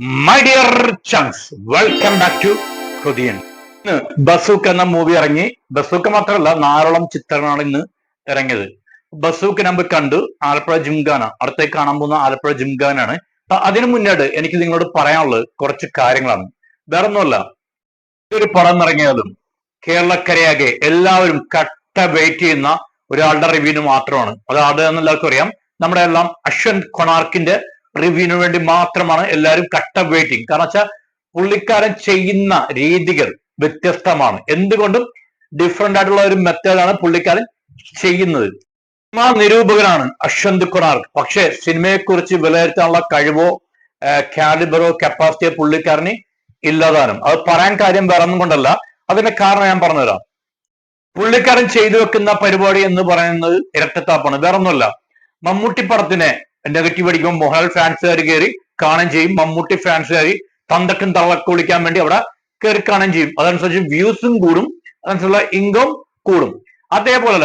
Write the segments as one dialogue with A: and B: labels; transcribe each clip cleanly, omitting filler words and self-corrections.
A: My dear ചങ്സ്, welcome back to Kothiyan. ഇന്ന് bazooka എന്ന മൂവി ഇറങ്ങി. ബസൂക്ക് മാത്രമല്ല, 4 ചിത്രങ്ങളാണ് ഇന്ന് ഇറങ്ങിയത്. ബസൂക്ക് നമ്മൾ കണ്ടു. ആലപ്പുഴ ജിംഖാന അടുത്തേക്ക് കാണാൻ പോകുന്ന ആലപ്പുഴ ജിംഖാനാണ്. അതിനു മുന്നോട്ട് എനിക്ക് നിങ്ങളോട് പറയാനുള്ളത് കുറച്ച് കാര്യങ്ങളാണ്. വേറൊന്നുമല്ല, ഒരു പടം ഇറങ്ങിയാലും കേരളക്കരയാകെ എല്ലാവരും കട്ട വെയിറ്റ് ചെയ്യുന്ന ഒരാളുടെ റിവ്യൂവിന് മാത്രമാണ്. അത് ആടെന്ന് എല്ലാവർക്കും അറിയാം. നമ്മുടെ എല്ലാം അശ്വന്ത് കൊണാർക്കിന്റെ റിവ്യൂവിന് വേണ്ടി മാത്രമാണ് എല്ലാവരും കട്ട വെയിറ്റിംഗ്. കാരണം വെച്ചാൽ പുള്ളിക്കാരൻ ചെയ്യുന്ന രീതികൾ വ്യത്യസ്തമാണ്. എന്തുകൊണ്ടും ഡിഫറെന്റ് ആയിട്ടുള്ള ഒരു മെത്തേഡാണ് പുള്ളിക്കാരൻ ചെയ്യുന്നത്. സിനിമാ നിരൂപകനാണ് അശ്വന്ത് കൊണാർക്ക്. പക്ഷെ സിനിമയെക്കുറിച്ച് വിലയിരുത്താനുള്ള കഴിവോ കാലിബറോ കപ്പാസിറ്റിയോ പുള്ളിക്കാരന് ഇല്ലാതാനും. അത് പറയാൻ കാര്യം വേറെ ഒന്നും കൊണ്ടല്ല, അതിന്റെ കാരണം ഞാൻ പറഞ്ഞുതരാം. പുള്ളിക്കാരൻ ചെയ്തു വെക്കുന്ന പരിപാടി എന്ന് പറയുന്നത് ഇരട്ടത്താപ്പാണ്, വേറെ ഒന്നുമല്ല. മമ്മൂട്ടി പടത്തിനെ നെഗറ്റീവ് അടിക്കുമ്പോൾ മോഹൻലാൽ ഫാൻസുകാർ കയറി കാണുകയും ചെയ്യും. മമ്മൂട്ടി ഫാൻസുകാർ തന്തക്കും തള്ളക്കും വിളിക്കാൻ വേണ്ടി അവിടെ കയറി കാണുകയും ചെയ്യും. അതനുസരിച്ച് വ്യൂസും കൂടും, അതനുസരിച്ചുള്ള ഇൻകം കൂടും. അതേപോലെ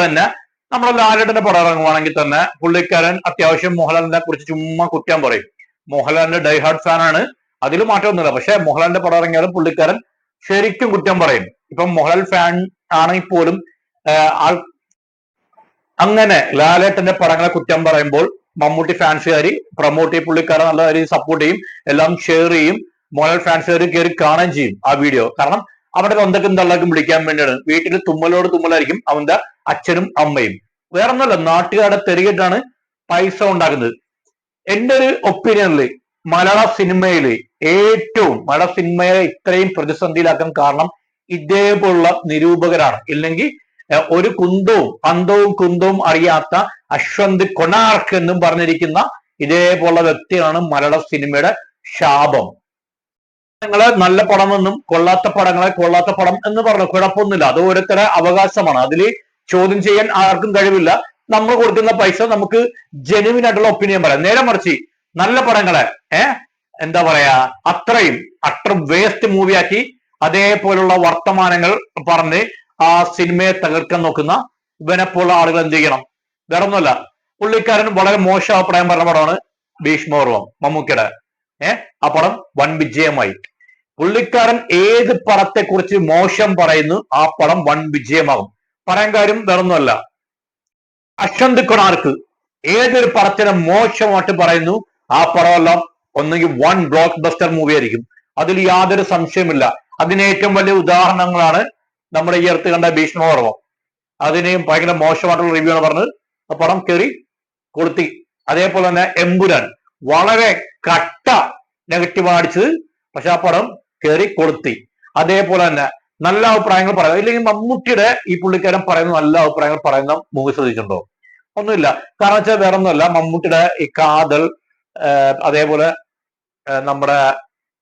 A: തന്നെ നമ്മുടെ ലാലേട്ടന്റെ പടം ഇറങ്ങുവാണെങ്കിൽ തന്നെ പുള്ളിക്കാരൻ അത്യാവശ്യം മോഹൻലാലിനെ കുറിച്ച് ചുമ്മാ കുറ്റം പറയും. മോഹൻലാലിന്റെ ഡൈഹാർഡ് ഫാനാണ്, അതിൽ മാറ്റമൊന്നുമില്ല. പക്ഷെ മോഹൻലാലിന്റെ പടം ഇറങ്ങിയാലും പുള്ളിക്കാരൻ ശരിക്കും കുറ്റം പറയും. ഇപ്പം മോഹൻലാൽ ഫാൻ ആണെങ്കിൽ പോലും ആൾ അങ്ങനെ ലാലേട്ടന്റെ പടങ്ങളെ കുറ്റം പറയുമ്പോൾ മമ്മൂട്ടി ഫാൻസുകാർ പ്രൊമോട്ട് ചെയ്യും, പുള്ളിക്കാരെ നല്ല രീതിയിൽ സപ്പോർട്ട് ചെയ്യും, എല്ലാം ഷെയർ ചെയ്യും. മോഹൻലാൽ ഫാൻസുകാർ കയറി കാണുകയും ചെയ്യും ആ വീഡിയോ. കാരണം അവിടെ എന്തൊക്കെ തള്ളക്കും വിളിക്കാൻ വേണ്ടിയാണ്. വീട്ടിൽ തുമ്മലോട് തുമ്മലായിരിക്കും അവന്റെ അച്ഛനും അമ്മയും. വേറൊന്നുമല്ല, നാട്ടുകാരുടെ തെറിയിട്ടാണ് പൈസ ഉണ്ടാക്കുന്നത്. എന്റെ ഒരു ഒപ്പീനിയനിൽ മലയാള സിനിമയെ ഇത്രയും പ്രതിസന്ധിയിലാക്കാൻ കാരണം ഇതേപോലുള്ള നിരൂപകരാണ്. ഇല്ലെങ്കിൽ ഒരു കുന്തവും അറിയാത്ത അശ്വന്ത് കൊണാർക്ക് എന്നും പറഞ്ഞിരിക്കുന്ന ഇതേപോലുള്ള വ്യക്തിയാണ് മലയാള സിനിമയുടെ ശാപം. പടങ്ങളെ നല്ല പടമെന്നും കൊള്ളാത്ത പടം എന്ന് പറഞ്ഞു കുഴപ്പമൊന്നുമില്ല. അത് ഓരോരുത്തരുടെ അവകാശമാണ്. അതിൽ ചോദ്യം ചെയ്യാൻ ആർക്കും കഴിവില്ല. നമ്മൾ കൊടുക്കുന്ന പൈസ നമുക്ക് ജെനുവിൻ ആയിട്ടുള്ള ഒപ്പീനിയൻ പറയാം. നേരെ മറിച്ച് നല്ല പടങ്ങളെ എന്താ പറയാ അത്ര വേസ്റ്റ് മൂവിയാക്കി അതേപോലുള്ള വർത്തമാനങ്ങൾ പറഞ്ഞ് ആ സിനിമയെ തകർക്കാൻ നോക്കുന്ന ഇവനെപ്പോലുള്ള ആളുകൾ എന്ത് ചെയ്യണം? വേറൊന്നുമല്ല, പുള്ളിക്കാരൻ വളരെ മോശം അഭിപ്രായം പറഞ്ഞ പടമാണ് ഭീഷ്മപർവം, മമ്മൂക്കയുടെ. ആ പടം വൻ വിജയമായി. പുള്ളിക്കാരൻ ഏത് പടത്തെ കുറിച്ച് മോശം പറയുന്നു, ആ പടം വൻ വിജയമാകും. പറയാൻ കാര്യം വേറൊന്നുമല്ല, അശ്വന്ത് കൊണാർക്ക് ഏതൊരു പടത്തിനെ മോശമായിട്ട് പറയുന്നു, ആ പടമെല്ലാം ഒന്നെങ്കിൽ വൺ ബ്ലോക്ക് ബസ്റ്റർ മൂവി ആയിരിക്കും. അതിൽ യാതൊരു സംശയമില്ല. അതിന് ഏറ്റവും വലിയ ഉദാഹരണങ്ങളാണ് നമ്മുടെ ഈ അടുത്ത് കണ്ട ഭീഷ്മപർവം. അതിനെയും ഭയങ്കര മോശമായിട്ടുള്ള റിവ്യൂ ആണ് പറഞ്ഞത്. ആ പടം കയറി കൊളുത്തി. അതേപോലെ തന്നെ എമ്പുരാൻ വളരെ കട്ട നെഗറ്റീവ് അടിച്ചത്, പക്ഷെ ആ പടം കയറി കൊളുത്തി. അതേപോലെ തന്നെ നല്ല അഭിപ്രായങ്ങൾ പറയാം. ഇല്ലെങ്കിൽ മമ്മൂട്ടിയുടെ ഈ പുള്ളിക്കാരൻ പറയുന്ന നല്ല അഭിപ്രായങ്ങൾ പറയുന്ന മൂവി ശ്രദ്ധിച്ചിട്ടുണ്ടോ? ഒന്നുമില്ല. കാരണം വെച്ചാൽ വേറെ ഒന്നുമല്ല, മമ്മൂട്ടിയുടെ ഈ കാതൽ, അതേപോലെ നമ്മുടെ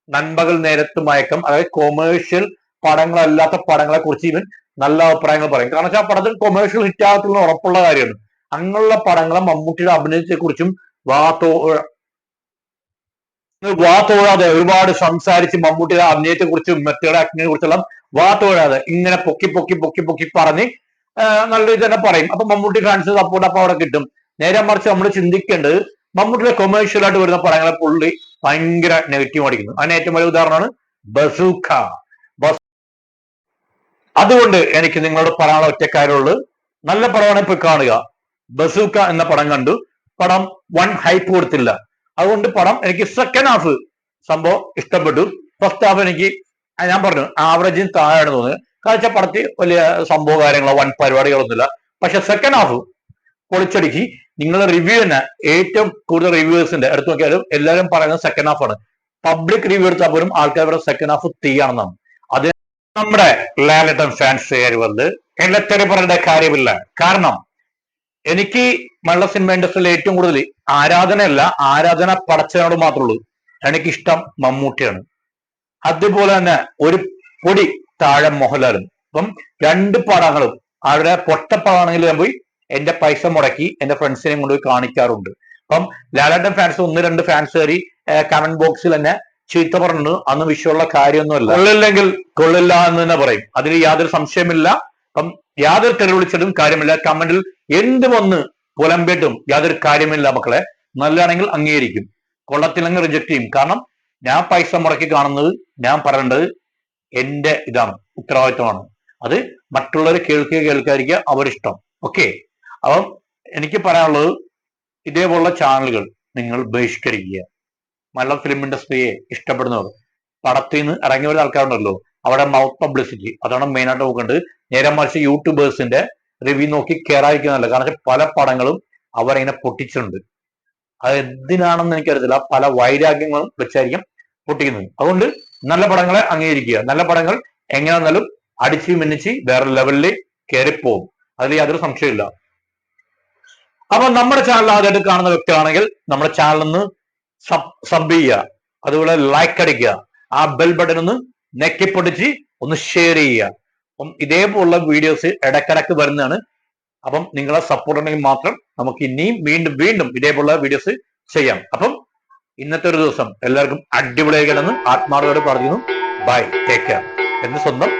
A: നൻപകൽ നേരത്ത് മയക്കം, അതായത് കൊമേഴ്ഷ്യൽ പടങ്ങളല്ലാത്ത പടങ്ങളെ കുറിച്ച് ഇവൻ നല്ല അഭിപ്രായങ്ങൾ പറയും. കാരണം വെച്ചാൽ ആ പടത്തിൽ കൊമേഴ്ഷ്യൽ ഹിറ്റ് ആകത്തുള്ള ഉറപ്പുള്ള കാര്യമാണ്. അങ്ങനെയുള്ള പടങ്ങളെ മമ്മൂട്ടിയുടെ അഭിനയത്തെ കുറിച്ചും വാത്തോഴാതെ ഒരുപാട് സംസാരിച്ച് മമ്മൂട്ടിയുടെ അഭിനയത്തെ കുറിച്ചും മെത്തേഡ് ആക്ടിനെ കുറിച്ചെല്ലാം വാത്തോഴാതെ ഇങ്ങനെ പൊക്കി പറഞ്ഞ് നല്ല രീതി തന്നെ പറയും. അപ്പൊ മമ്മൂട്ടി ഫാൻസ് സപ്പോർട്ട് അപ്പൊ അവിടെ കിട്ടും. നേരെ മറിച്ച് നമ്മൾ ചിന്തിക്കേണ്ടത് മമ്മൂട്ടിയുടെ കൊമേഴ്ഷ്യൽ ആയിട്ട് വരുന്ന പടങ്ങളെ പുള്ളി ഭയങ്കര നെഗറ്റീവ് അടിക്കുന്നു. അതിന് ഏറ്റവും വലിയ ഉദാഹരണമാണ് ബസൂക്ക. അതുകൊണ്ട് എനിക്ക് നിങ്ങളോട് പറയാനുള്ള ഒറ്റക്കാരുള്ളത്, നല്ല പടമാണ് ഇപ്പൊ കാണുക. ബസൂക്ക എന്ന പടം കണ്ടു. പടം വൺ ഹൈപ്പ് കൊടുത്തില്ല. അതുകൊണ്ട് പടം എനിക്ക് സെക്കൻഡ് ഹാഫ് സംഭവം ഇഷ്ടപ്പെട്ടു. ഫസ്റ്റ് ഹാഫ് എനിക്ക് ഞാൻ പറഞ്ഞു ആവറേജിന് താഴെയാണ് തോന്നുന്നത്. കാഴ്ച പടത്തിൽ വലിയ സംഭവ കാര്യങ്ങളോ വൻ പരിപാടികളൊന്നുമില്ല. പക്ഷെ സെക്കൻഡ് ഹാഫ് പൊളിച്ചടുക്കി. നിങ്ങളുടെ റിവ്യൂ തന്നെ ഏറ്റവും കൂടുതൽ റിവ്യൂവേഴ്സിന്റെ എടുത്തു നോക്കിയാലും എല്ലാവരും പറയുന്നത് സെക്കൻഡ് ഹാഫ് ആണ്. പബ്ലിക് റിവ്യൂ എടുത്താൽ പോലും ആൾക്കാർ പറയുന്നത് സെക്കൻഡ് ഹാഫ് തീയാണെന്നാണ്. അത് നമ്മുടെ ലാലേട്ടൻ ഫാൻസ് വന്ന് എന്നെ തെറി പറയേണ്ട കാര്യമില്ല. കാരണം എനിക്ക് മലയാള സിനിമ ഇൻഡസ്ട്രിയിൽ ഏറ്റവും കൂടുതൽ ആരാധന പടച്ചതിനോട് മാത്രമേ ഉള്ളൂ. എനിക്കിഷ്ടം മമ്മൂട്ടിയാണ്. അതുപോലെ തന്നെ ഒരു പൊടി താഴെ മോഹൻലാലും. അപ്പം രണ്ട് പടങ്ങളും അവരുടെ പൊട്ടപ്പടാണെങ്കിൽ ഞാൻ പോയി എന്റെ പൈസ മുടക്കി എന്റെ ഫ്രണ്ട്സിനെ കൊണ്ടുപോയി കാണിക്കാറുണ്ട്. അപ്പം ലാലേട്ടൻ ഫാൻസ് 1-2 ഫാൻസ് കയറി കമന്റ് ബോക്സിൽ തന്നെ ചീത്ത പറഞ്ഞു. അന്ന് വിഷയമുള്ള കാര്യമൊന്നുമല്ല. കൊള്ളില്ലെങ്കിൽ കൊള്ളില്ല എന്ന് തന്നെ പറയും. അതിൽ യാതൊരു സംശയമില്ല. അപ്പം യാതൊരു തെറി വിളിച്ചിട്ടും കാര്യമില്ല. കമന്റിൽ എന്ത് വന്ന് പുലമ്പേട്ടും യാതൊരു കാര്യമില്ല മക്കളെ. നല്ലതാണെങ്കിൽ അംഗീകരിക്കും. കൊള്ളത്തില്ലെങ്കിൽ റിജക്ട് ചെയ്യും. കാരണം ഞാൻ പൈസ മുടക്കി കാണുന്നത്, ഞാൻ പറയേണ്ടത് എന്റെ ഇതാണ്, ഉത്തരവാദിത്വമാണ്. അത് മറ്റുള്ളവർ കേൾക്കാതിരിക്കുക അവരിഷ്ടം. ഓക്കെ. അപ്പം എനിക്ക് പറയാനുള്ളത്, ഇതേപോലുള്ള ചാനലുകൾ നിങ്ങൾ ബഹിഷ്കരിക്കുക. മലയാളം ഫിലിം ഇൻഡസ്ട്രിയെ ഇഷ്ടപ്പെടുന്നവർ, പടത്തിൽ നിന്ന് ഇറങ്ങി വരുന്ന ആൾക്കാരുണ്ടല്ലോ, അവിടെ മൗത്ത് പബ്ലിസിറ്റി അതാണ് മെയിനായിട്ട് നോക്കേണ്ടത്. നേരെ മറിച്ച് യൂട്യൂബേഴ്സിന്റെ റിവ്യൂ നോക്കി കയറാതിരിക്കുന്നതല്ല. കാരണം പല പടങ്ങളും അവരിങ്ങനെ പൊട്ടിച്ചിട്ടുണ്ട്. അത് എന്തിനാണെന്ന് എനിക്കറിയത്തില്ല. പല വൈരാഗ്യങ്ങളും വെച്ചായിരിക്കും പൊട്ടിക്കുന്നത്. അതുകൊണ്ട് നല്ല പടങ്ങളെ അംഗീകരിക്കുക. നല്ല പടങ്ങൾ എങ്ങനെ വന്നാലും അടിച്ച് മിന്നിച്ച് വേറെ ലെവലിൽ കയറിപ്പോവും. അതിൽ യാതൊരു സംശയമില്ല. അപ്പൊ നമ്മുടെ ചാനൽ ആദ്യമായിട്ട് കാണുന്ന വ്യക്തിയാണെങ്കിൽ നമ്മുടെ ചാനൽ ഒന്ന് സബ് ചെയ്യുക, അതുപോലെ ലൈക്ക് അടിക്കുക, ആ ബെൽ ബട്ടൺ ഒന്ന് നെക്കിപ്പൊട്ടിച്ച് ഒന്ന് ഷെയർ ചെയ്യുക. അപ്പം ഇതേപോലുള്ള വീഡിയോസ് ഇടക്കിടക്ക് വരുന്നതാണ്. അപ്പം നിങ്ങളെ സപ്പോർട്ട് ഉണ്ടെങ്കിൽ മാത്രം നമുക്ക് ഇനിയും വീണ്ടും ഇതേപോലുള്ള വീഡിയോസ് ചെയ്യാം. അപ്പം ഇന്നത്തെ ഒരു ദിവസം എല്ലാവർക്കും അടിപൊളിയായി കിടന്ന് ആത്മാർത്ഥയോടെ പറഞ്ഞു. Bye, take care. എന്ന് സ്വന്തം